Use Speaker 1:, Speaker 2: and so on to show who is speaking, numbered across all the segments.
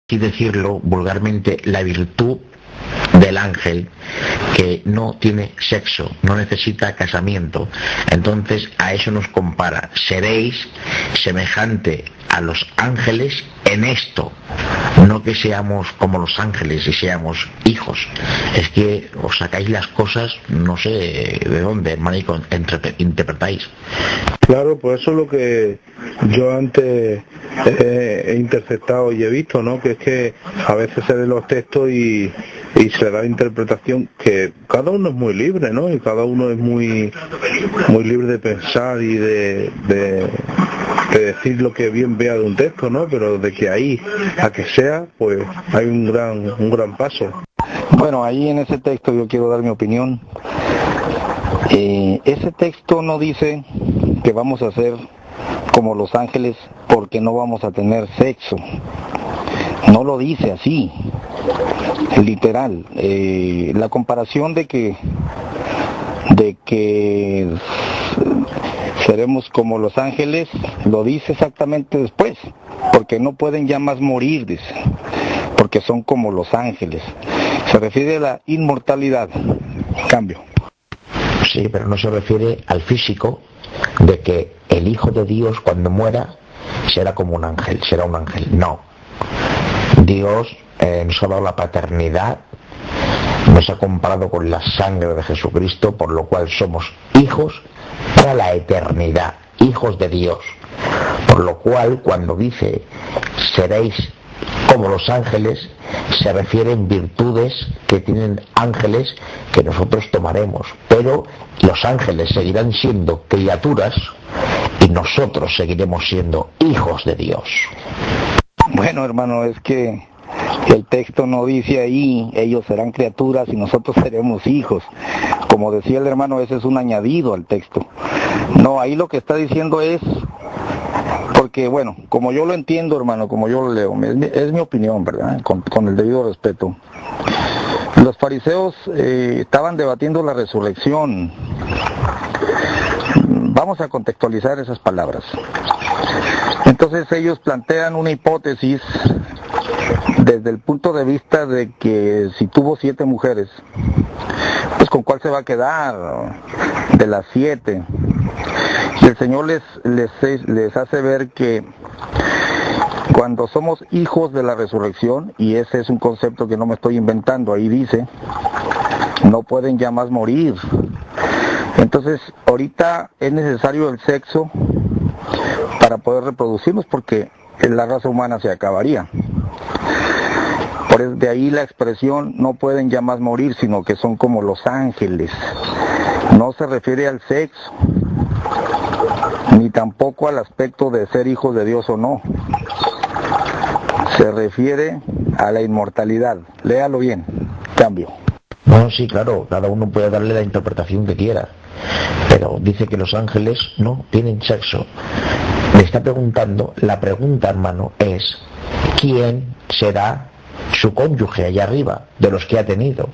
Speaker 1: así decirlo vulgarmente, la virtud del ángel, que no tiene sexo, no necesita casamiento. Entonces a eso nos compara: seréis semejante a los ángeles en esto, no que seamos como los ángeles y seamos hijos. Es que os sacáis las cosas, no sé de dónde, hermanico, interpretáis.
Speaker 2: Claro, pues eso es lo que yo antes he interceptado y he visto, ¿no? Que es que a veces se leen los textos y se da interpretación, que cada uno es muy libre, ¿no? Y cada uno es muy libre de pensar y de decir lo que bien vea de un texto, ¿no? Pero de que ahí a que sea, pues hay un gran paso.
Speaker 3: Bueno, ahí en ese texto yo quiero dar mi opinión. Ese texto no dice que vamos a ser como los ángeles porque no vamos a tener sexo. No lo dice así, literal. La comparación de que seremos como los ángeles lo dice exactamente después, porque no pueden ya más morir, dice, porque son como los ángeles. Se refiere a la inmortalidad. Cambio.
Speaker 1: Sí, pero no se refiere al físico, de que el Hijo de Dios cuando muera será como un ángel, será un ángel. No. Dios nos ha dado la paternidad, nos ha comparado con la sangre de Jesucristo, por lo cual somos hijos para la eternidad, hijos de Dios. Por lo cual, cuando dice seréis como los ángeles, se refieren virtudes que tienen ángeles que nosotros tomaremos, pero los ángeles seguirán siendo criaturas y nosotros seguiremos siendo hijos de Dios.
Speaker 3: Bueno, hermano, es que el texto no dice ahí ellos serán criaturas y nosotros seremos hijos. Como decía el hermano, ese es un añadido al texto. No, ahí lo que está diciendo es, porque bueno, como yo lo entiendo, hermano, como yo lo leo, es mi opinión, ¿verdad? Con el debido respeto. Los fariseos estaban debatiendo la resurrección. Vamos a contextualizar esas palabras. Entonces ellos plantean una hipótesis desde el punto de vista de que si tuvo 7 mujeres, pues con cuál se va a quedar de las 7. Y el Señor les hace ver que cuando somos hijos de la resurrección, y ese es un concepto que no me estoy inventando, ahí dice, no pueden ya más morir. Entonces, ahorita es necesario el sexo para poder reproducirnos, porque la raza humana se acabaría. De ahí la expresión no pueden ya más morir, sino que son como los ángeles. No se refiere al sexo, ni tampoco al aspecto de ser hijos de Dios o no. Se refiere a la inmortalidad. Léalo bien. Cambio.
Speaker 1: No, sí, claro, cada uno puede darle la interpretación que quiera, pero dice que los ángeles no tienen sexo. Le está preguntando, la pregunta, hermano, es ¿quién será su cónyuge allá arriba, de los que ha tenido?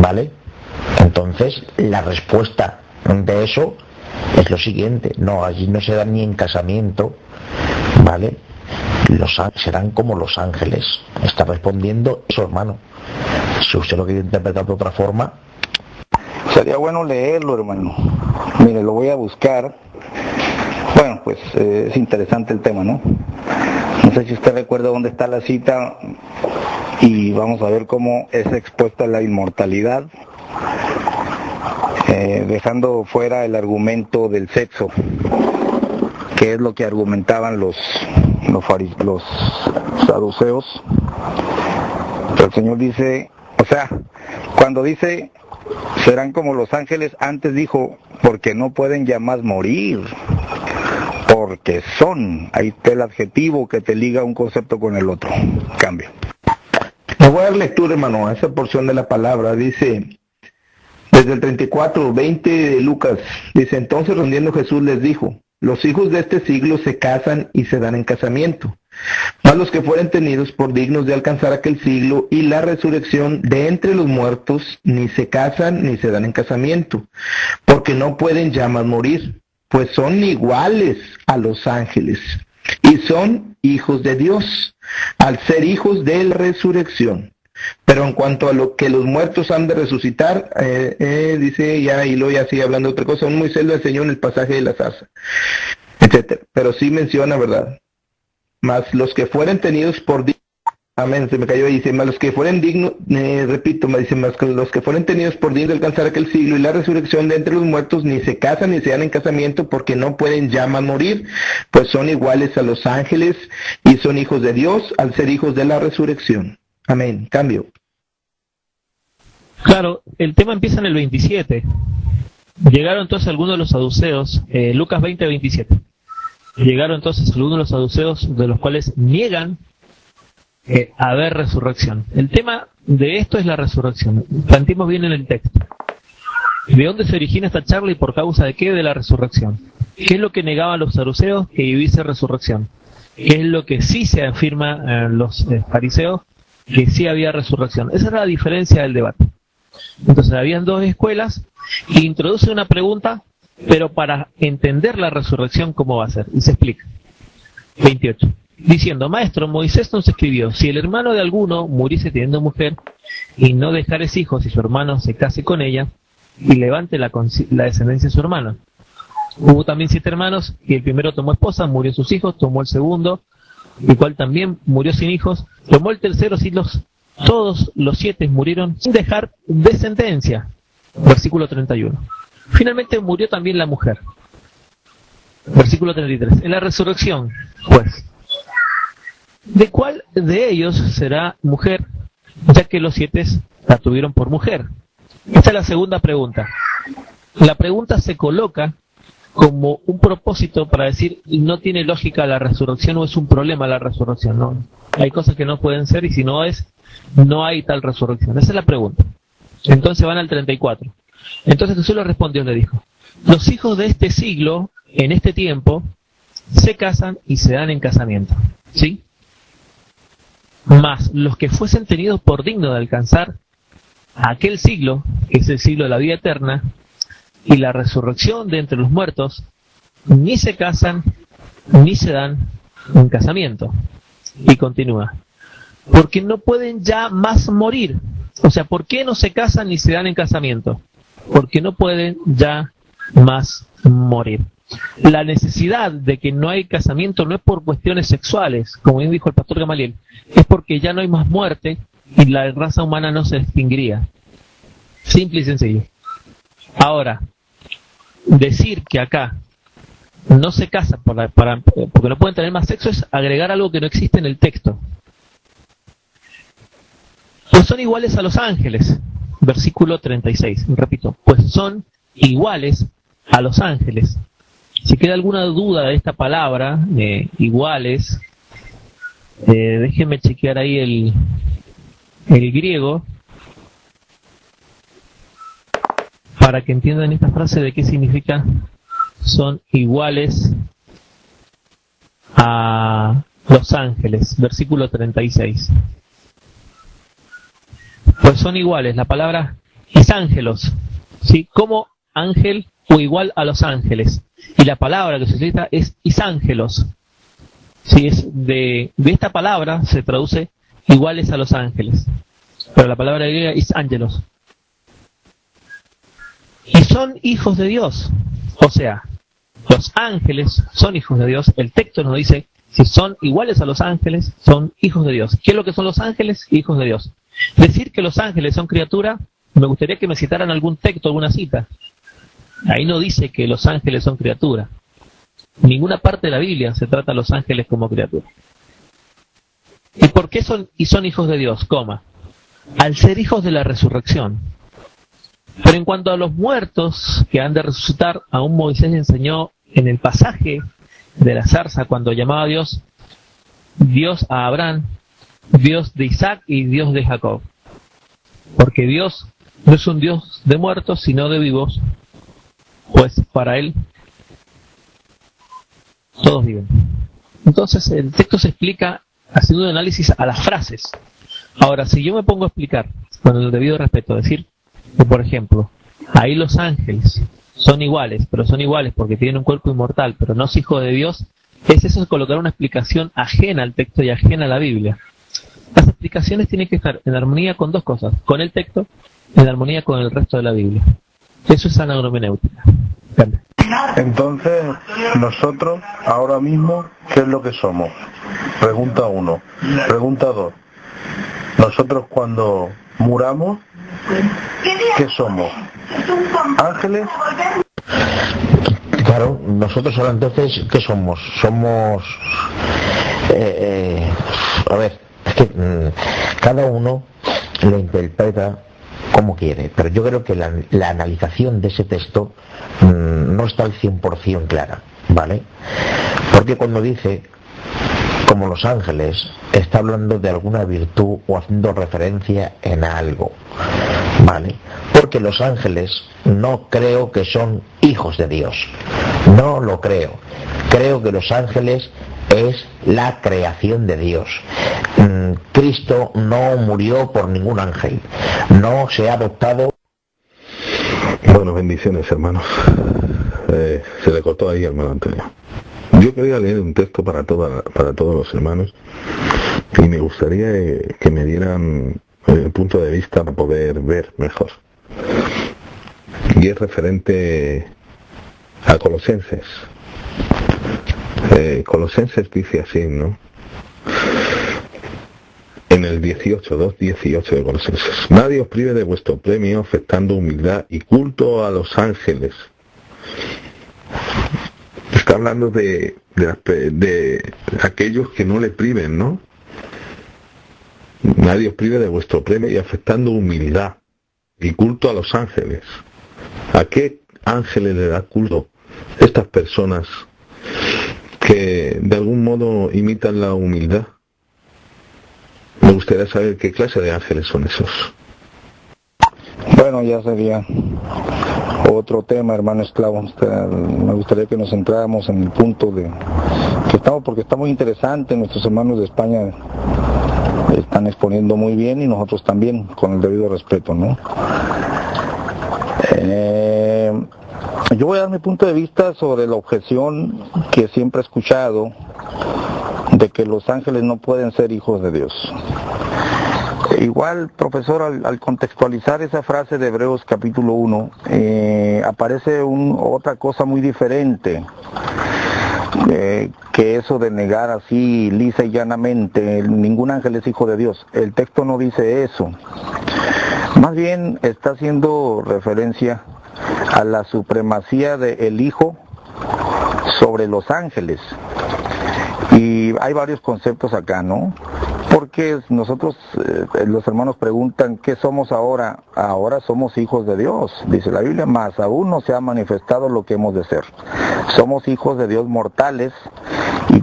Speaker 1: ¿Vale? Entonces, la respuesta de eso es lo siguiente: no, allí no se dan ni en casamiento, ¿vale? Serán como los ángeles. Está respondiendo eso, hermano. Si usted lo quiere interpretar de otra forma,
Speaker 3: sería bueno leerlo, hermano. Mire, lo voy a buscar. Bueno, pues es interesante el tema, ¿no? No sé si usted recuerda dónde está la cita, y vamos a ver cómo es expuesta la inmortalidad, dejando fuera el argumento del sexo, que es lo que argumentaban los saduceos. Pero el Señor dice, o sea, cuando dice serán como los ángeles, antes dijo porque no pueden ya más morir, porque son. Ahí está el adjetivo que te liga un concepto con el otro. Cambio.
Speaker 4: Le voy a dar lectura, hermano, a esa porción de la palabra. Dice, desde el 34:20 de Lucas, dice, entonces respondiendo Jesús les dijo, los hijos de este siglo se casan y se dan en casamiento, mas los que fueren tenidos por dignos de alcanzar aquel siglo y la resurrección de entre los muertos, ni se casan ni se dan en casamiento, porque no pueden ya más morir, pues son iguales a los ángeles, y son hijos de Dios, al ser hijos de la resurrección. Pero en cuanto a lo que los muertos han de resucitar, dice ya, y luego ya sigue hablando de otra cosa, un Moisés lo enseñó en el pasaje de la zarza, etcétera. Pero sí menciona, ¿verdad? Mas los que fueren tenidos por dignos, amén, se me cayó ahí, dice, mas los que fueren dignos, repito, me dice, mas los que fueren tenidos por dignos de alcanzar aquel siglo y la resurrección de entre los muertos, ni se casan ni se dan en casamiento, porque no pueden ya más morir, pues son iguales a los ángeles y son hijos de Dios al ser hijos de la resurrección. Amén. Cambio.
Speaker 5: Claro, el tema empieza en el 27. Llegaron entonces algunos de los saduceos, Lucas 20:27. Llegaron entonces algunos de los saduceos, de los cuales niegan haber resurrección. El tema de esto es la resurrección. Planteemos bien en el texto. ¿De dónde se origina esta charla y por causa de qué? De la resurrección. ¿Qué es lo que negaban los saduceos? Que hubiese resurrección. ¿Qué es lo que sí se afirma los fariseos? Que sí había resurrección. Esa era la diferencia del debate. Entonces habían dos escuelas e introduce una pregunta, pero para entender la resurrección, ¿cómo va a ser? Y se explica. 28. Diciendo, maestro, Moisés nos escribió, si el hermano de alguno muriese teniendo mujer y no dejares hijos y su hermano se case con ella y levante la descendencia de su hermano. Hubo también 7 hermanos y el primero tomó esposa, murió sus hijos, tomó el segundo, el cual también murió sin hijos, tomó el tercero, todos los 7 murieron sin dejar descendencia. Versículo 31. Finalmente murió también la mujer. Versículo 33. En la resurrección, pues, ¿de cuál de ellos será mujer? Ya que los 7 la tuvieron por mujer. Esta es la segunda pregunta. La pregunta se coloca como un propósito para decir, no tiene lógica la resurrección o es un problema la resurrección. No, hay cosas que no pueden ser y si no es, no hay tal resurrección. Esa es la pregunta. Entonces van al 34. Entonces Jesús le respondió, le dijo, los hijos de este siglo, en este tiempo, se casan y se dan en casamiento. ¿Sí? Mas los que fuesen tenidos por dignos de alcanzar aquel siglo, que es el siglo de la vida eterna, y la resurrección de entre los muertos, ni se casan, ni se dan en casamiento. Y continúa. Porque no pueden ya más morir. O sea, ¿por qué no se casan ni se dan en casamiento? Porque no pueden ya más morir. La necesidad de que no hay casamiento no es por cuestiones sexuales, como bien dijo el pastor Gamaliel, es porque ya no hay más muerte y la raza humana no se extinguiría. Simple y sencillo. Ahora, decir que acá no se casan porque no pueden tener más sexo es agregar algo que no existe en el texto. Pues son iguales a los ángeles. Versículo 36, repito, pues son iguales a los ángeles. Si queda alguna duda de esta palabra, iguales, déjenme chequear ahí el griego, para que entiendan esta frase de qué significa son iguales a los ángeles. Versículo 36. Pues son iguales, la palabra es ángelos, ¿sí? Como ángel o igual a los ángeles. Y la palabra que se utiliza es isángelos. ¿Sí? Es de esta palabra se traduce iguales a los ángeles. Pero la palabra griega es ángelos. Y son hijos de Dios. O sea, los ángeles son hijos de Dios. El texto nos dice, si son iguales a los ángeles, son hijos de Dios. ¿Qué es lo que son los ángeles? Hijos de Dios. Decir que los ángeles son criaturas, me gustaría que me citaran algún texto, alguna cita. Ahí no dice que los ángeles son criaturas. En ninguna parte de la Biblia se trata a los ángeles como criaturas. ¿Y por qué son hijos de Dios? Al ser hijos de la resurrección. Pero en cuanto a los muertos que han de resucitar, aún Moisés enseñó en el pasaje de la zarza cuando llamaba a Dios a Abraham, Dios de Isaac y Dios de Jacob. Porque Dios no es un Dios de muertos, sino de vivos, pues para Él todos viven. Entonces el texto se explica haciendo un análisis a las frases. Ahora, si yo me pongo a explicar, con el debido respeto, decir que, por ejemplo, ahí los ángeles son iguales, pero son iguales porque tienen un cuerpo inmortal, pero no es hijo de Dios, es eso, colocar una explicación ajena al texto y ajena a la Biblia. Las explicaciones tienen que estar en armonía con dos cosas, con el texto y en armonía con el resto de la Biblia. Eso es anagromenéutica.
Speaker 2: Entonces, nosotros ahora mismo, ¿qué es lo que somos? Pregunta 1. Pregunta 2. Nosotros cuando muramos, ¿qué somos? ¿Ángeles?
Speaker 1: Claro, nosotros ahora entonces, ¿qué somos? Somos... a ver, es que cada uno lo interpreta como quiere, pero yo creo que la analización de ese texto no está al 100% clara, ¿vale? Porque cuando dice como los ángeles, está hablando de alguna virtud o haciendo referencia en algo, ¿vale? Porque los ángeles no creo que son hijos de Dios, no lo creo. Creo que los ángeles es la creación de Dios. Cristo no murió por ningún ángel, no se ha adoptado.
Speaker 6: Bueno, bendiciones, hermanos. Se le cortó ahí, hermano Antonio. Yo quería leer un texto para todos los hermanos y me gustaría que me dieran el punto de vista para poder ver mejor. Y es referente a Colosenses. Colosenses dice así, ¿no? En el 2:18 de Colosenses: nadie os prive de vuestro premio, afectando humildad y culto a los ángeles. Está hablando de aquellos que no le priven, ¿no? Nadie os prive de vuestro premio y afectando humildad y culto a los ángeles. ¿A qué ángeles le da culto estas personas que de algún modo imitan la humildad? Me gustaría saber qué clase de ángeles son esos.
Speaker 3: Bueno, ya sería otro tema, hermano esclavo. Me gustaría que nos centráramos en el punto de que estamos, porque está muy interesante. Nuestros hermanos de España están exponiendo muy bien y nosotros también, con el debido respeto, ¿no? Yo voy a dar mi punto de vista sobre la objeción que siempre he escuchado de que los ángeles no pueden ser hijos de Dios. Igual, profesor, al contextualizar esa frase de Hebreos capítulo 1, aparece otra cosa muy diferente, que eso de negar así lisa y llanamente, ningún ángel es hijo de Dios. El texto no dice eso. Más bien está haciendo referencia a la supremacía del Hijo sobre los ángeles. Y hay varios conceptos acá, ¿no? Porque nosotros, los hermanos preguntan, ¿qué somos ahora? Ahora somos hijos de Dios, dice la Biblia, más aún no se ha manifestado lo que hemos de ser. Somos hijos de Dios mortales,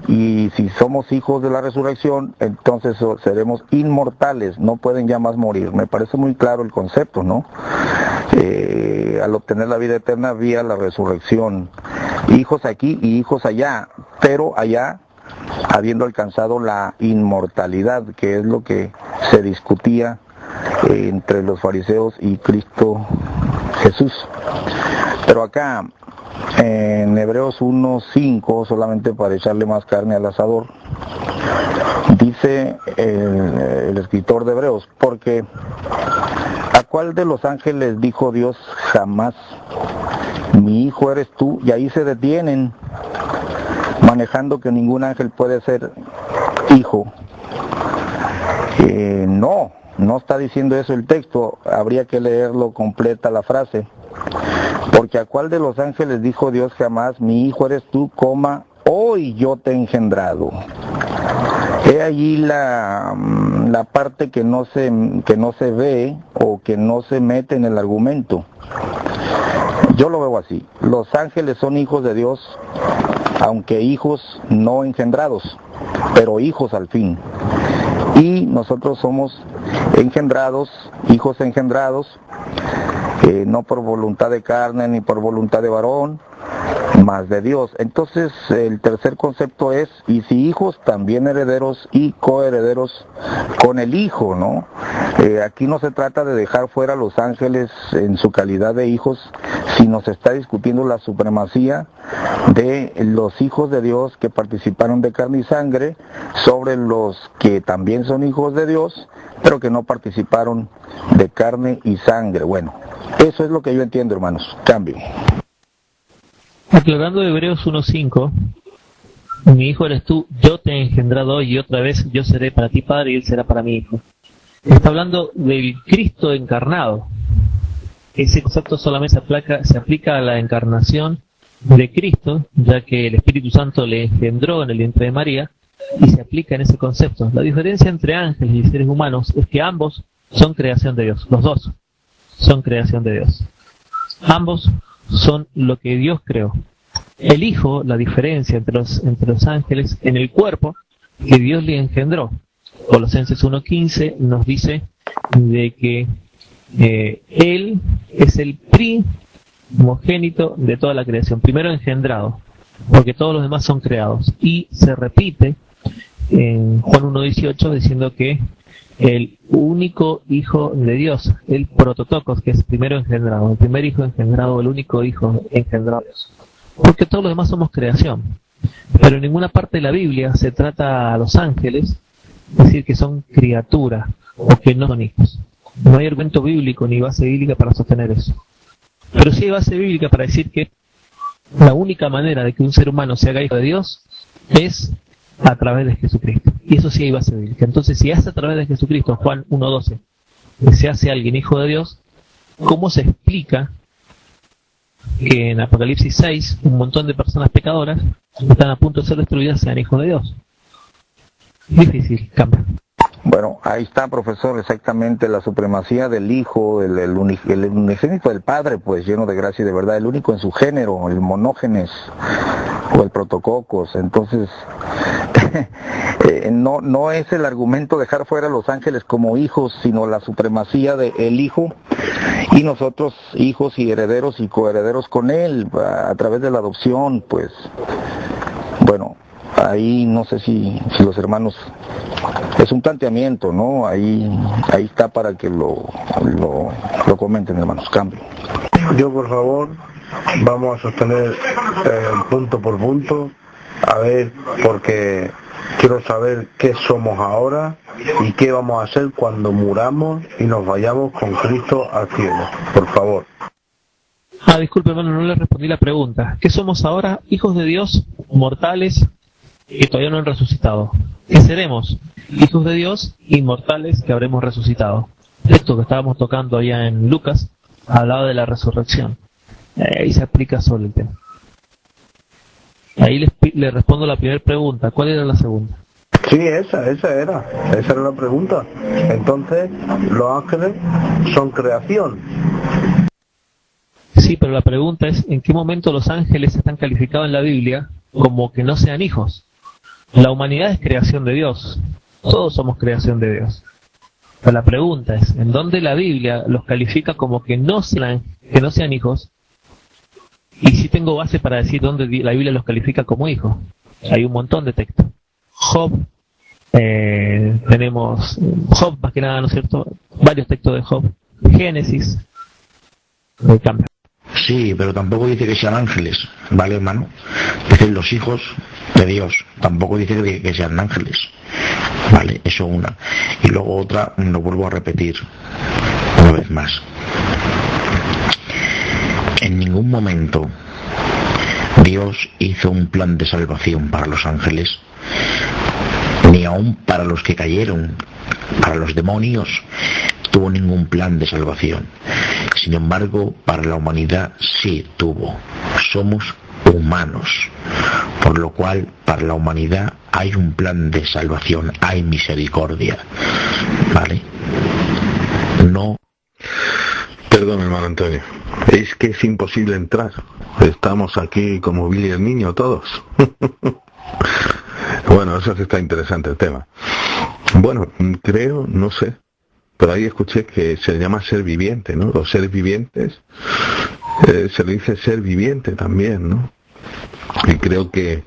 Speaker 3: y si somos hijos de la resurrección, entonces seremos inmortales, no pueden ya más morir. Me parece muy claro el concepto, ¿no? Al obtener la vida eterna vía la resurrección. Hijos aquí y hijos allá, pero allá habiendo alcanzado la inmortalidad, que es lo que se discutía entre los fariseos y Cristo Jesús. Pero acá, en Hebreos 1:5, solamente para echarle más carne al asador, dice el escritor de Hebreos, porque ¿a cuál de los ángeles dijo Dios jamás, mi hijo eres tú? Y ahí se detienen, manejando que ningún ángel puede ser hijo. No está diciendo eso el texto, habría que leerlo completa la frase. Porque ¿a cuál de los ángeles dijo Dios jamás, mi hijo eres tú, hoy yo te he engendrado? He allí la parte que no se ve o que no se mete en el argumento. Yo lo veo así: los ángeles son hijos de Dios, aunque hijos no engendrados, pero hijos al fin. Y nosotros somos engendrados, hijos engendrados, no por voluntad de carne ni por voluntad de varón, mas de Dios. Entonces el tercer concepto es, y si hijos, también herederos y coherederos con el Hijo, ¿no? Aquí no se trata de dejar fuera a los ángeles en su calidad de hijos, sino se está discutiendo la supremacía de los hijos de Dios que participaron de carne y sangre sobre los que también son hijos de Dios, pero que no participaron de carne y sangre. Bueno, eso es lo que yo entiendo, hermanos. Cambio.
Speaker 5: Aclarando Hebreos 1:5, mi hijo eres tú, yo te he engendrado hoy y otra vez yo seré para ti padre y él será para mi hijo. Está hablando del Cristo encarnado. Ese concepto solamente se aplica a la encarnación de Cristo, ya que el Espíritu Santo le engendró en el vientre de María, y se aplica en ese concepto. La diferencia entre ángeles y seres humanos es que ambos son creación de Dios, los dos son creación de Dios. Ambos son lo que Dios creó. El Hijo, la diferencia entre los ángeles en el cuerpo que Dios le engendró. Colosenses 1:15 nos dice de que Él es el primogénito de toda la creación, primero engendrado, porque todos los demás son creados. Y se repite en Juan 1:18 diciendo que el único hijo de Dios, el prototokos, que es primero engendrado, el primer hijo engendrado, el único hijo engendrado de Dios. Porque todos los demás somos creación. Pero en ninguna parte de la Biblia se trata a los ángeles, es decir, que son criaturas o que no son hijos. No hay argumento bíblico ni base bíblica para sostener eso. Pero sí hay base bíblica para decir que la única manera de que un ser humano se haga hijo de Dios es a través de Jesucristo. Y eso sí hay base bíblica. Entonces, si es a través de Jesucristo, Juan 1:12, que se hace alguien hijo de Dios, ¿cómo se explica que en Apocalipsis 6 un montón de personas pecadoras que están a punto de ser destruidas sean hijos de Dios? Difícil, cambia.
Speaker 3: Bueno, ahí está, profesor, exactamente la supremacía del Hijo, el unigénito del Padre, pues lleno de gracia y de verdad, el único en su género, el monógenes o el protococos. Entonces, no es el argumento dejar fuera a los ángeles como hijos, sino la supremacía del Hijo y nosotros hijos y herederos y coherederos con Él a través de la adopción, pues. Bueno, ahí no sé si los hermanos, es un planteamiento, ¿no? Ahí está para que lo comenten, hermanos. Cambio.
Speaker 2: Yo, por favor, vamos a sostener punto por punto, a ver, porque quiero saber qué somos ahora y qué vamos a hacer cuando muramos y nos vayamos con Cristo al cielo. Por favor.
Speaker 5: Disculpe, hermano, no le respondí la pregunta. ¿Qué somos ahora? Hijos de Dios, mortales, que todavía no han resucitado. ¿Qué seremos? Hijos de Dios, inmortales, que habremos resucitado. Esto que estábamos tocando allá en Lucas, hablaba de la resurrección. Ahí se aplica solo el tema. Ahí le respondo la primera pregunta. ¿Cuál era la segunda?
Speaker 2: Sí, esa era la pregunta. Entonces, los ángeles son creación.
Speaker 5: Sí, pero la pregunta es, ¿en qué momento los ángeles están calificados en la Biblia como que no sean hijos? La humanidad es creación de Dios. Todos somos creación de Dios. Pero la pregunta es, ¿en dónde la Biblia los califica como que no sean hijos? Y sí tengo base para decir dónde la Biblia los califica como hijos. Hay un montón de textos. Job, tenemos Job más que nada, ¿no es cierto? Varios textos de Job. Génesis. Cambio.
Speaker 1: Sí, pero tampoco dice que sean ángeles, ¿vale, hermano? Dicen los hijos de Dios, tampoco dice que sean ángeles, ¿vale? Eso una. Y luego otra, lo vuelvo a repetir una vez más. En ningún momento Dios hizo un plan de salvación para los ángeles, ni aún para los que cayeron, para los demonios, tuvo ningún plan de salvación. Sin embargo, para la humanidad sí tuvo. Somos humanos, por lo cual para la humanidad hay un plan de salvación, hay misericordia, ¿vale? No.
Speaker 6: Perdón, hermano Antonio, es que es imposible entrar. Estamos aquí como Billy el niño todos. Bueno, eso sí está interesante el tema. Bueno, creo, no sé, pero ahí escuché que se le llama ser viviente, ¿no? Los seres vivientes, se le dice ser viviente también, ¿no? Y creo que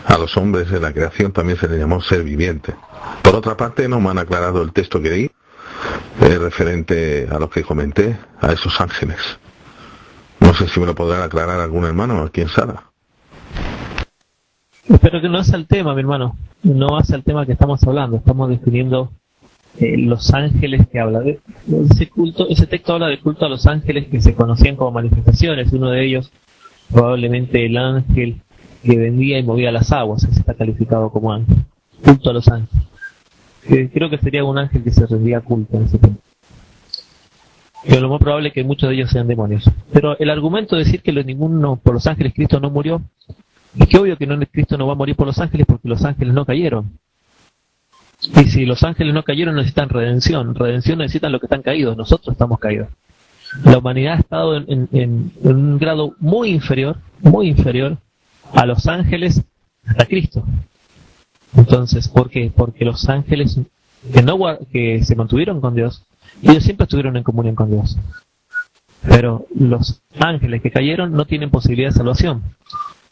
Speaker 6: a los hombres de la creación también se les llamó ser viviente. Por otra parte, no me han aclarado el texto que di, referente a lo que comenté, a esos ángeles. No sé si me lo podrán aclarar algún hermano aquí en sala.
Speaker 5: Pero que no es el tema, mi hermano. No es el tema que estamos hablando. Estamos definiendo los ángeles que habla de ese culto. Ese texto habla de culto a los ángeles que se conocían como manifestaciones. Uno de ellos, probablemente el ángel que vendía y movía las aguas. Ese está calificado como ángel. Culto a los ángeles. Creo que sería un ángel que se rendía culto en ese tiempo. Pero lo más probable es que muchos de ellos sean demonios. Pero el argumento de decir que ninguno por los ángeles Cristo no murió, es que obvio que Cristo no va a morir por los ángeles porque los ángeles no cayeron. Y si los ángeles no cayeron necesitan redención. Redención necesitan los que están caídos. Nosotros estamos caídos. La humanidad ha estado en un grado muy inferior a los ángeles hasta Cristo. Entonces, ¿por qué? Porque los ángeles que se mantuvieron con Dios, ellos siempre estuvieron en comunión con Dios. Pero los ángeles que cayeron no tienen posibilidad de salvación.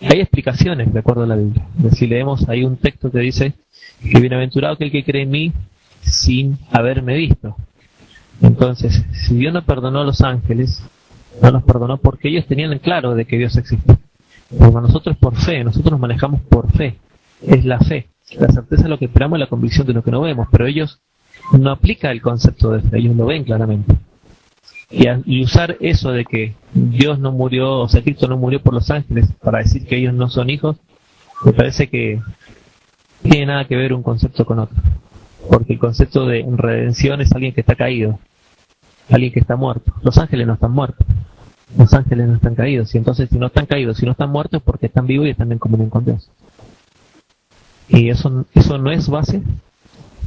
Speaker 5: Hay explicaciones de acuerdo a la Biblia. Si leemos, hay un texto que dice que bienaventurado aquel que cree en mí sin haberme visto. Entonces, si Dios no perdonó a los ángeles, no los perdonó porque ellos tenían en claro de que Dios existe. Porque nosotros por fe, nosotros nos manejamos por fe. Es la fe. La certeza de lo que esperamos y la convicción de lo que no vemos. Pero ellos no aplican el concepto de fe, ellos lo ven claramente. Y usar eso de que Dios no murió, o sea, Cristo no murió por los ángeles para decir que ellos no son hijos, me parece que tiene nada que ver un concepto con otro. Porque el concepto de redención es alguien que está caído, alguien que está muerto. Los ángeles no están muertos, los ángeles no están caídos. Y entonces, si no están caídos, si no están muertos, es porque están vivos y están en comunión con Dios. Y eso no es base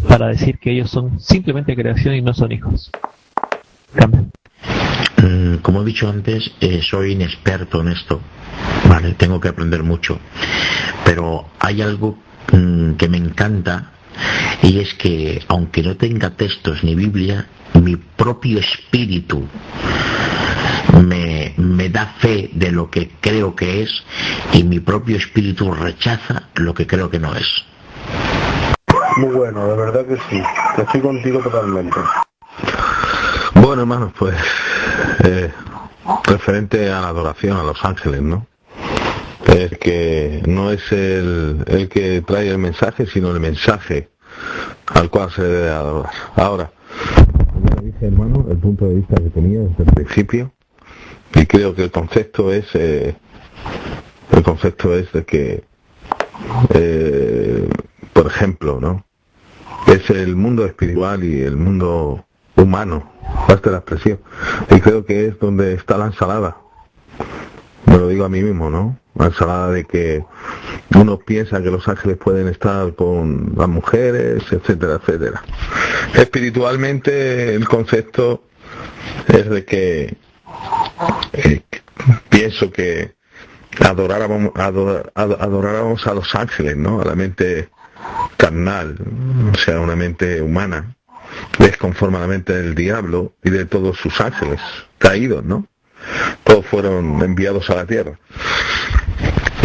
Speaker 5: para decir que ellos son simplemente creación y no son hijos. Cambia.
Speaker 1: Como he dicho antes, soy inexperto en esto, ¿vale? Tengo que aprender mucho, pero hay algo que me encanta, y es que aunque no tenga textos ni Biblia, mi propio espíritu me da fe de lo que creo que es, y mi propio espíritu rechaza lo que creo que no es.
Speaker 2: Muy bueno, de verdad que sí, que estoy contigo totalmente.
Speaker 6: Bueno, hermanos, pues referente a la adoración a los ángeles, ¿no? Es que no es el que trae el mensaje, sino el mensaje al cual se debe adorar. Ahora, como dije, hermano, el punto de vista que tenía desde el principio, y creo que el concepto es de que, por ejemplo, ¿no? Es el mundo espiritual y el mundo humano, basta la expresión, y creo que es donde está la ensalada. Me lo digo a mí mismo, ¿no? La ensalada de que uno piensa que los ángeles pueden estar con las mujeres, etcétera, etcétera. Espiritualmente el concepto es de que pienso que adoráramos a los ángeles, ¿no? A la mente carnal, o sea, una mente humana, es conforme a la mente del diablo y de todos sus ángeles caídos, ¿no? Todos fueron enviados a la tierra.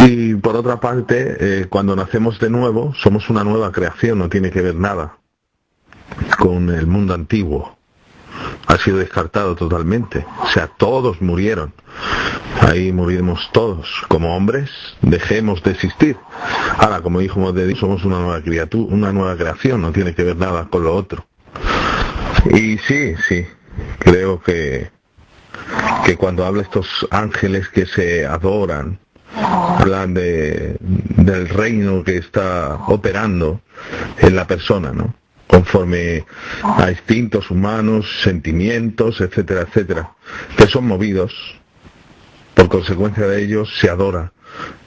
Speaker 6: Y por otra parte, cuando nacemos de nuevo, somos una nueva creación, no tiene que ver nada con el mundo antiguo. Ha sido descartado totalmente. O sea, todos murieron. Ahí moriremos todos. Como hombres, dejemos de existir. Ahora, como hijos de Dios, somos una nueva criatura, una nueva creación, no tiene que ver nada con lo otro. Y sí, creo que cuando habla estos ángeles que se adoran, hablan del reino que está operando en la persona, ¿no? Conforme a instintos humanos, sentimientos, etcétera, etcétera, que son movidos, por consecuencia de ellos se adora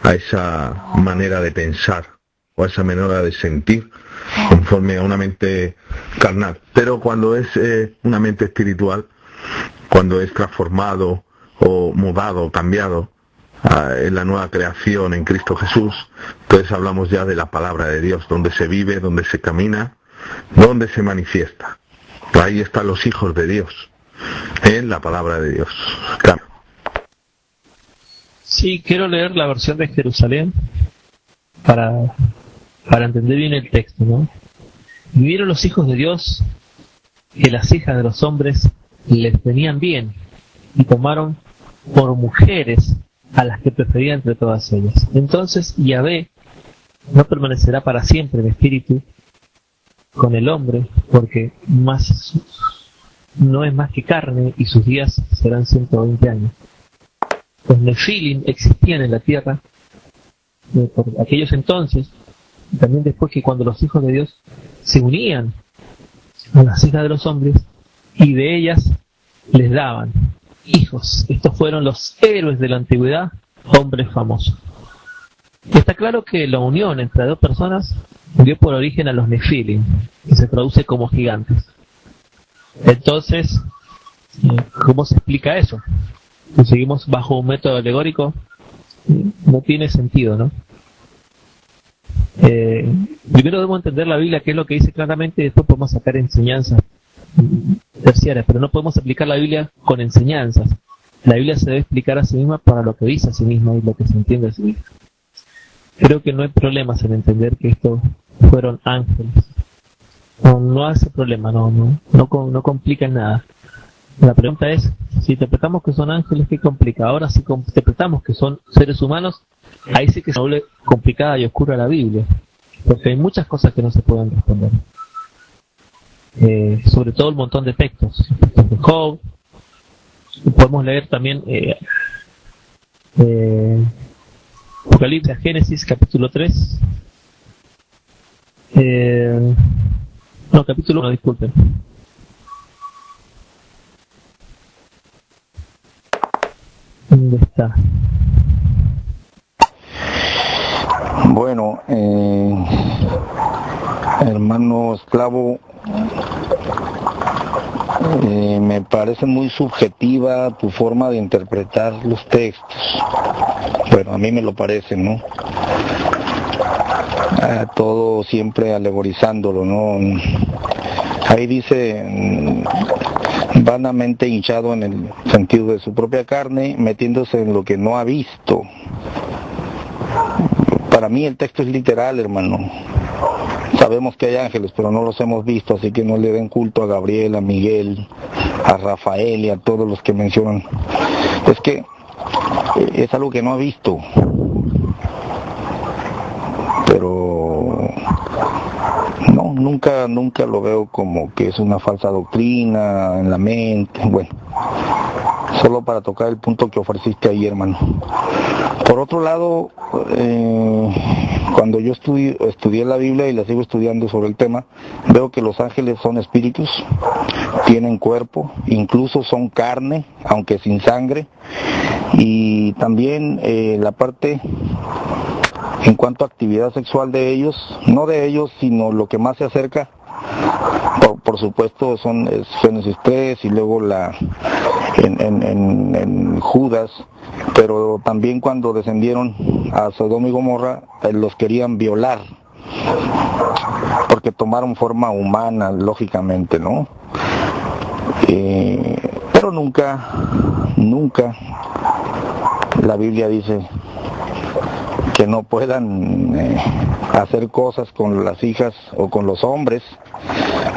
Speaker 6: a esa manera de pensar o a esa manera de sentir conforme a una mente carnal. Pero cuando es una mente espiritual, cuando es transformado o mudado, cambiado en la nueva creación en Cristo Jesús, entonces hablamos ya de la palabra de Dios, donde se vive, donde se camina, donde se manifiesta. Ahí están los hijos de Dios, en la palabra de Dios. Claro.
Speaker 5: Sí, quiero leer la versión de Jerusalén para entender bien el texto, ¿no? Y vieron los hijos de Dios que las hijas de los hombres les venían bien, y tomaron por mujeres a las que prefería entre todas ellas. Entonces Yahvé no permanecerá para siempre en espíritu con el hombre, porque no es más que carne y sus días serán 120 años. Los nefilim existían en la tierra por aquellos entonces, y también después, que cuando los hijos de Dios se unían a las hijas de los hombres y de ellas les daban hijos. Estos fueron los héroes de la antigüedad, hombres famosos. Está claro que la unión entre dos personas dio por origen a los nefilim, que se traduce como gigantes. Entonces, ¿cómo se explica eso? Si seguimos bajo un método alegórico, no tiene sentido, ¿no? Primero debemos entender la Biblia, qué es lo que dice claramente, y después podemos sacar enseñanzas terciarias, pero no podemos aplicar la Biblia con enseñanzas. La Biblia se debe explicar a sí misma para lo que dice a sí misma y lo que se entiende a sí misma. Creo que no hay problemas en entender que estos fueron ángeles. No hace problema, no complica nada. La pregunta es, si interpretamos que son ángeles, ¿qué complica? Ahora, si interpretamos que son seres humanos, ahí sí que se vuelve complicada y oscura la Biblia, porque hay muchas cosas que no se pueden responder. Sobre todo el montón de textos de Job. Podemos leer también Apocalipsis, Génesis, capítulo 3. Capítulo 1, disculpen. ¿Dónde está?
Speaker 3: Bueno, hermano esclavo, me parece muy subjetiva tu forma de interpretar los textos. Bueno, a mí me lo parece, ¿no? Todo siempre alegorizándolo, ¿no? Ahí dice, vanamente hinchado en el sentido de su propia carne, metiéndose en lo que no ha visto. Para mí el texto es literal, hermano. Sabemos que hay ángeles, pero no los hemos visto, así que no le den culto a Gabriel, a Miguel, a Rafael y a todos los que mencionan. Es que es algo que no ha visto. Pero no, nunca lo veo como que es una falsa doctrina en la mente. Bueno, solo para tocar el punto que ofreciste ahí, hermano. Por otro lado, cuando yo estudié la Biblia y la sigo estudiando sobre el tema, veo que los ángeles son espíritus, tienen cuerpo, incluso son carne, aunque sin sangre, y también la parte en cuanto a actividad sexual de ellos, no de ellos, sino lo que más se acerca, por supuesto, es Génesis 3 y luego en Judas, pero también cuando descendieron a Sodoma y Gomorra, los querían violar, porque tomaron forma humana, lógicamente, ¿no? Pero nunca la Biblia dice que no puedan hacer cosas con las hijas o con los hombres.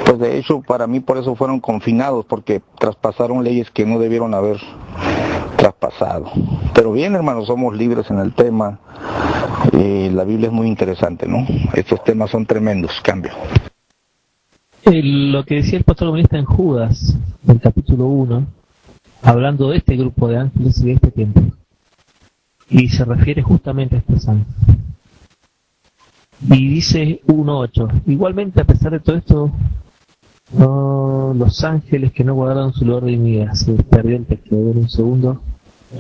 Speaker 3: Pues de hecho, para mí por eso fueron confinados, porque traspasaron leyes que no debieron haber traspasado. Pero bien, hermanos, somos libres en el tema. La Biblia es muy interesante, ¿no? Estos temas son tremendos. Cambio.
Speaker 5: Lo que decía el pastor comunista en Judas, en el capítulo 1, hablando de este grupo de ángeles y de este tiempo, y se refiere justamente a estos ángeles. Y dice 1.8, igualmente a pesar de todo esto, los ángeles que no guardaron su lugar de dignidad. Se perdió el texto, a ver un segundo.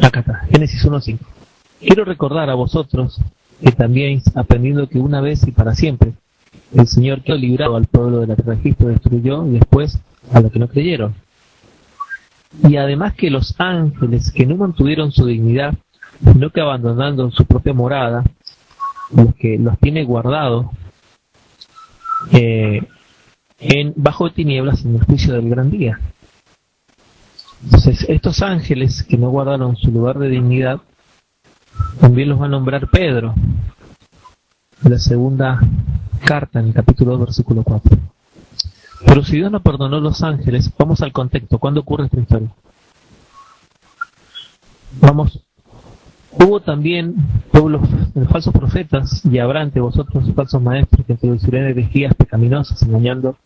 Speaker 5: Acá está, Génesis 1.5. Quiero recordar a vosotros que también, aprendiendo que una vez y para siempre, el Señor que ha librado al pueblo de la tierra de Egipto destruyó, y después a los que no creyeron. Y además que los ángeles que no mantuvieron su dignidad, sino que abandonando su propia morada, los que los tiene guardados bajo de tinieblas en el juicio del gran día. Entonces, estos ángeles que no guardaron su lugar de dignidad, también los va a nombrar Pedro en la segunda carta, en el capítulo 2, versículo 4. Pero si Dios no perdonó a los ángeles, vamos al contexto. ¿Cuándo ocurre esta historia? Hubo también pueblos falsos profetas, y habrá entre vosotros falsos maestros que introducirán herejías pecaminosas, engañando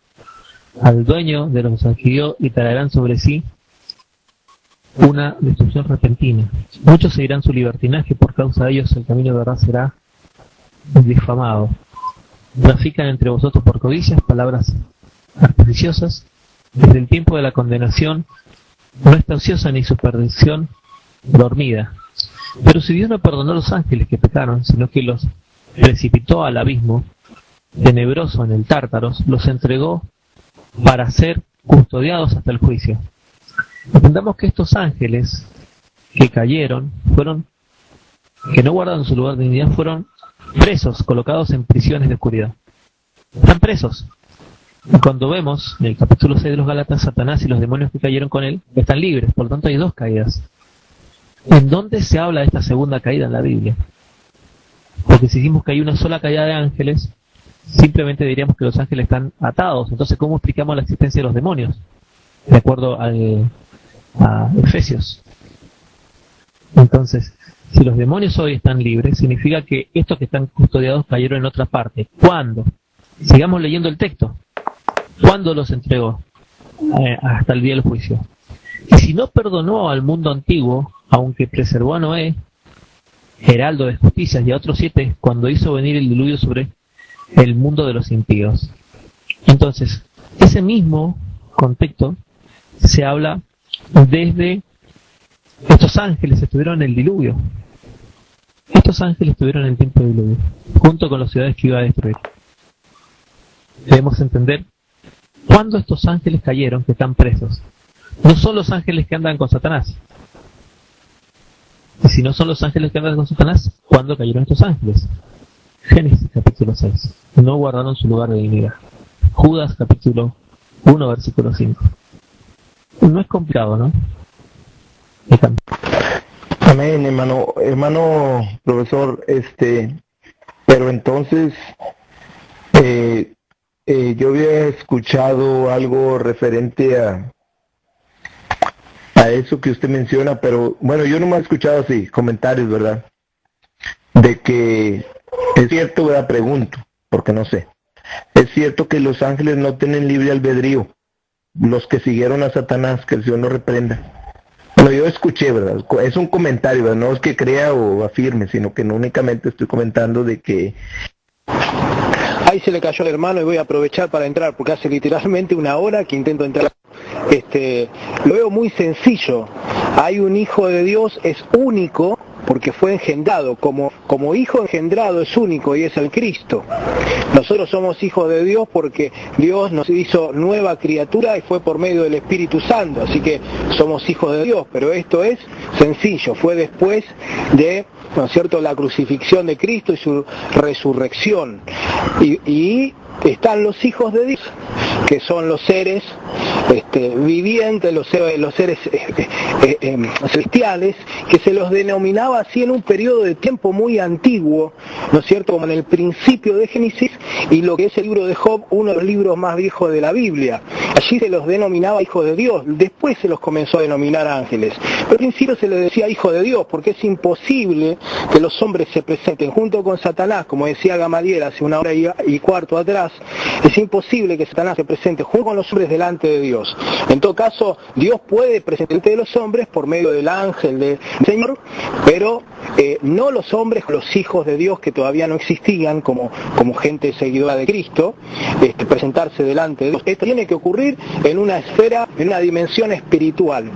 Speaker 5: al dueño de lo que se adquirió, y traerán sobre sí una destrucción repentina. Muchos seguirán su libertinaje, por causa de ellos el camino de verdad será difamado. Trafican entre vosotros por codicias, palabras artificiosas. Desde el tiempo de la condenación no está ociosa ni su perdición dormida. Pero si Dios no perdonó a los ángeles que pecaron, sino que los precipitó al abismo tenebroso en el Tártaros, los entregó para ser custodiados hasta el juicio. Entendamos que estos ángeles que cayeron, que no guardaron su lugar de dignidad, fueron presos, colocados en prisiones de oscuridad. Están presos. Y cuando vemos en el capítulo 6 de los Gálatas, Satanás y los demonios que cayeron con él están libres. Por lo tanto hay dos caídas. ¿En dónde se habla de esta segunda caída en la Biblia? Porque si decimos que hay una sola caída de ángeles, simplemente diríamos que los ángeles están atados. Entonces, ¿cómo explicamos la existencia de los demonios? De acuerdo a Efesios. Entonces, si los demonios hoy están libres, significa que estos que están custodiados cayeron en otra parte. ¿Cuándo? Sigamos leyendo el texto. ¿Cuándo los entregó? Hasta el día del juicio. Y si no perdonó al mundo antiguo, aunque preservó a Noé, heraldo de justicias, y a otros 7, cuando hizo venir el diluvio sobre el mundo de los impíos. Entonces, ese mismo contexto se habla desde estos ángeles estuvieron en el diluvio. Estos ángeles estuvieron en el tiempo del diluvio, junto con las ciudades que iba a destruir. Debemos entender cuándo estos ángeles cayeron, que están presos. No son los ángeles que andan con Satanás. Y si no son los ángeles que andan con Satanás, ¿cuándo cayeron estos ángeles? Génesis capítulo 6. No guardaron su lugar de dignidad. Judas capítulo 1 versículo 5. No es complicado, ¿no?
Speaker 4: Amén, hermano profesor, pero entonces yo había escuchado algo referente a eso que usted menciona, pero bueno, yo no me he escuchado así, comentarios, ¿verdad? De que es cierto, ¿verdad? Pregunto, porque no sé. Es cierto que los ángeles no tienen libre albedrío, los que siguieron a Satanás, que el Señor no reprenda. Bueno, yo escuché, ¿verdad? Es un comentario, ¿verdad? No es que crea o afirme, sino que no únicamente estoy comentando de que...
Speaker 7: Ahí se le cayó el hermano y voy a aprovechar para entrar, porque hace literalmente una hora que intento entrar. Lo veo muy sencillo. Hay un hijo de Dios, es único, porque fue engendrado, como hijo engendrado es único y es el Cristo. Nosotros somos hijos de Dios porque Dios nos hizo nueva criatura y fue por medio del Espíritu Santo, así que somos hijos de Dios, pero esto es sencillo, fue después de, ¿no es cierto?, la crucifixión de Cristo y su resurrección. Y están los hijos de Dios, que son los seres vivientes, los seres celestiales, que se los denominaba así en un periodo de tiempo muy antiguo, ¿no es cierto?, como en el principio de Génesis y lo que es el libro de Job, uno de los libros más viejos de la Biblia. Allí se los denominaba hijos de Dios, después se los comenzó a denominar ángeles. Pero al principio se les decía hijo de Dios, porque es imposible que los hombres se presenten junto con Satanás, como decía Gamaliel hace una hora y cuarto atrás. Es imposible que Satanás se presente junto con los hombres delante de Dios. En todo caso, Dios puede presentarse de los hombres por medio del ángel del Señor, pero no los hombres, los hijos de Dios que todavía no existían como gente seguidora de Cristo, presentarse delante de Dios. Esto tiene que ocurrir en una esfera, en una dimensión espiritual.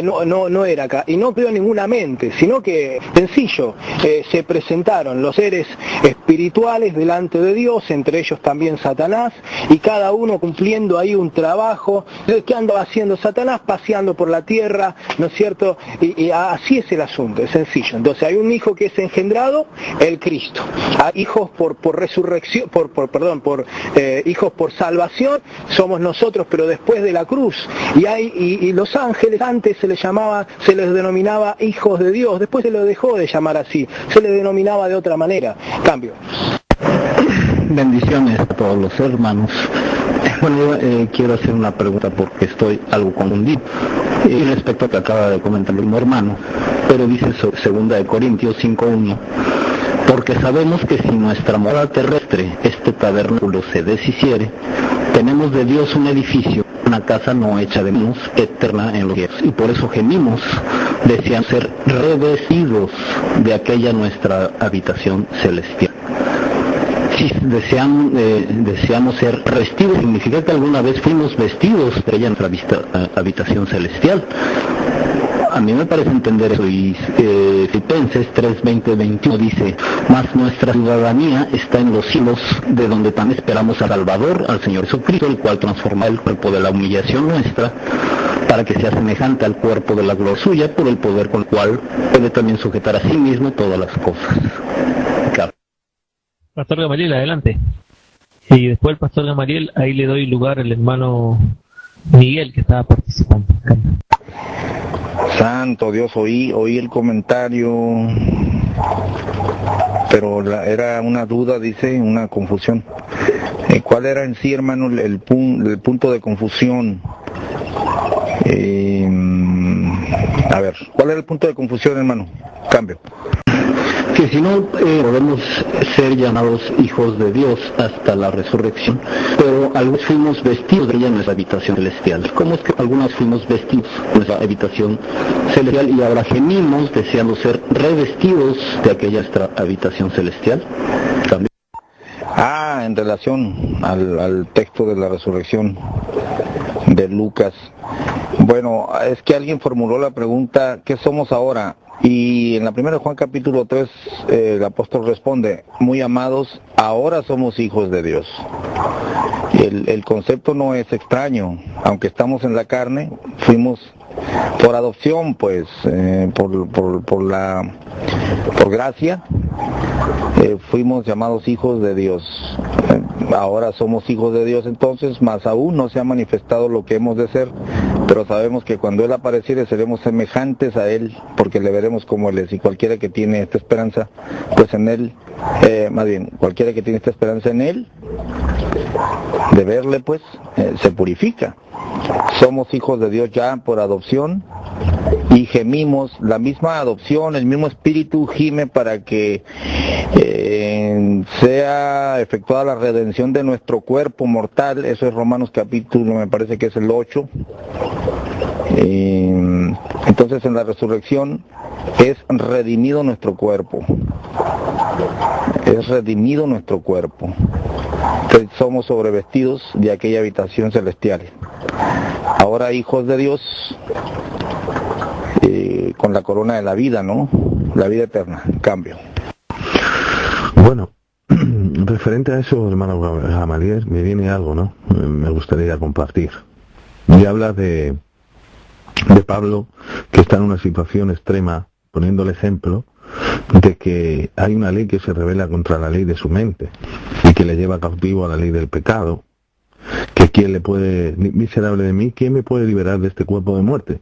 Speaker 7: No era acá, y no creo en ninguna mente, sino que, sencillo, se presentaron los seres espirituales delante de Dios, entre ellos también Satanás, y cada uno cumpliendo ahí un trabajo. ¿Qué andaba haciendo Satanás? Paseando por la tierra, ¿no es cierto? Y así es el asunto, es sencillo. Entonces hay un hijo que es engendrado, el Cristo. Hay hijos por resurrección, hijos por salvación, somos nosotros, pero después de la cruz. Y los ángeles antes se les denominaba hijos de Dios, después se los dejó de llamar así, se les denominaba de otra manera. Cambio.
Speaker 3: Bendiciones a todos los hermanos. Bueno, yo quiero hacer una pregunta porque estoy algo confundido respecto a que acaba de comentar mi hermano, pero dice 2 Corintios 5:1, porque sabemos que si nuestra morada terrestre, este tabernáculo, se deshiciere, tenemos de Dios un edificio, una casa no hecha de manos, eterna en los cielos, y por eso gemimos, desean ser revestidos de aquella nuestra habitación celestial. Si deseamos ser vestidos, significa que alguna vez fuimos vestidos de ella en nuestra habitación celestial. A mí me parece entender eso, y Filipenses 3:20-21 dice, mas nuestra ciudadanía está en los cielos, de donde también esperamos al Salvador, al Señor Jesucristo, el cual transforma el cuerpo de la humillación nuestra, para que sea semejante al cuerpo de la gloria suya, por el poder con el cual puede también sujetar a sí mismo todas las cosas. Claro.
Speaker 5: Pastor Gamaliel, adelante. Y después el Pastor Gamaliel, ahí le doy lugar al hermano Miguel que estaba participando.
Speaker 3: Santo Dios, oí el comentario, pero era una duda, dice, una confusión. ¿Cuál era en sí, hermano, el punto de confusión? A ver, ¿cuál era el punto de confusión, hermano? Cambio. Que si no podemos ser llamados hijos de Dios hasta la resurrección, pero algunos fuimos vestidos de ella en nuestra habitación celestial. ¿Cómo es que algunos fuimos vestidos en nuestra habitación celestial y ahora gemimos deseando ser revestidos de aquella nuestra habitación celestial? ¿También? En relación al texto de la resurrección de Lucas. Bueno, es que alguien formuló la pregunta, ¿qué somos ahora? Y en la primera de Juan capítulo 3, el apóstol responde, muy amados, ahora somos hijos de Dios. El concepto no es extraño, aunque estamos en la carne, fuimos por adopción, pues, por gracia, fuimos llamados hijos de Dios. Ahora somos hijos de Dios entonces, más aún no se ha manifestado lo que hemos de ser, pero sabemos que cuando Él apareciere seremos semejantes a Él, porque le veremos como Él es, y cualquiera que tiene esta esperanza, pues en Él, cualquiera que tiene esta esperanza en Él, de verle pues, se purifica. Somos hijos de Dios ya por adopción, y gemimos, la misma adopción, el mismo espíritu gime para que sea efectuada la redención de nuestro cuerpo mortal. Eso es Romanos capítulo, me parece que es el 8. Entonces en la resurrección es redimido nuestro cuerpo. Es redimido nuestro cuerpo. Entonces somos sobrevestidos de aquella habitación celestial. Ahora hijos de Dios, con la corona de la vida, ¿no? La vida eterna, cambio.
Speaker 6: Bueno, referente a eso, hermano Gamaliel, me viene algo, ¿no? Me gustaría compartir. Y habla de Pablo, que está en una situación extrema, poniendo el ejemplo de que hay una ley que se revela contra la ley de su mente y que le lleva cautivo a la ley del pecado, que quién le puede, miserable de mí, ¿quién me puede liberar de este cuerpo de muerte?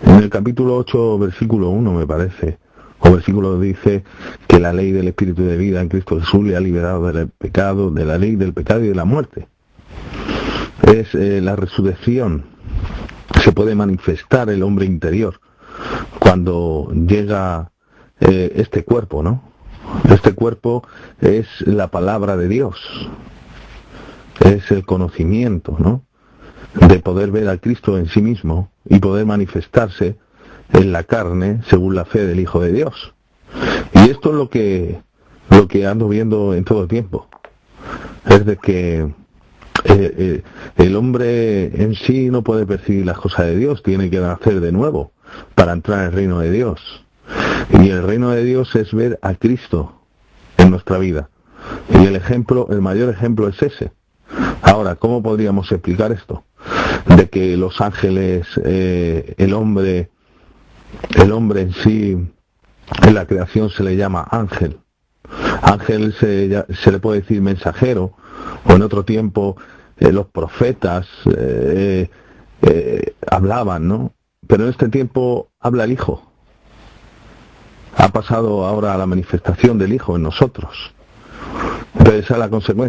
Speaker 6: En el capítulo 8, versículo 1, me parece, o versículo dice que la ley del Espíritu de vida en Cristo Jesús le ha liberado del pecado, de la ley del pecado y de la muerte. Es la resurrección. Se puede manifestar el hombre interior cuando llega este cuerpo, ¿no? Este cuerpo es la palabra de Dios. Es el conocimiento, ¿no? De poder ver a Cristo en sí mismo y poder manifestarse en la carne según la fe del Hijo de Dios. Y esto es lo que ando viendo en todo tiempo. Es de que el hombre en sí no puede percibir las cosas de Dios, tiene que nacer de nuevo para entrar en el reino de Dios. Y el reino de Dios es ver a Cristo en nuestra vida. Y el mayor ejemplo es ese. Ahora, ¿cómo podríamos explicar esto? De que los ángeles, el hombre en sí, en la creación se le llama ángel. Ángel se le puede decir mensajero, o en otro tiempo los profetas hablaban, ¿no? Pero en este tiempo habla el Hijo. Ha pasado ahora a la manifestación del Hijo en nosotros. Entonces esa es la consecuencia.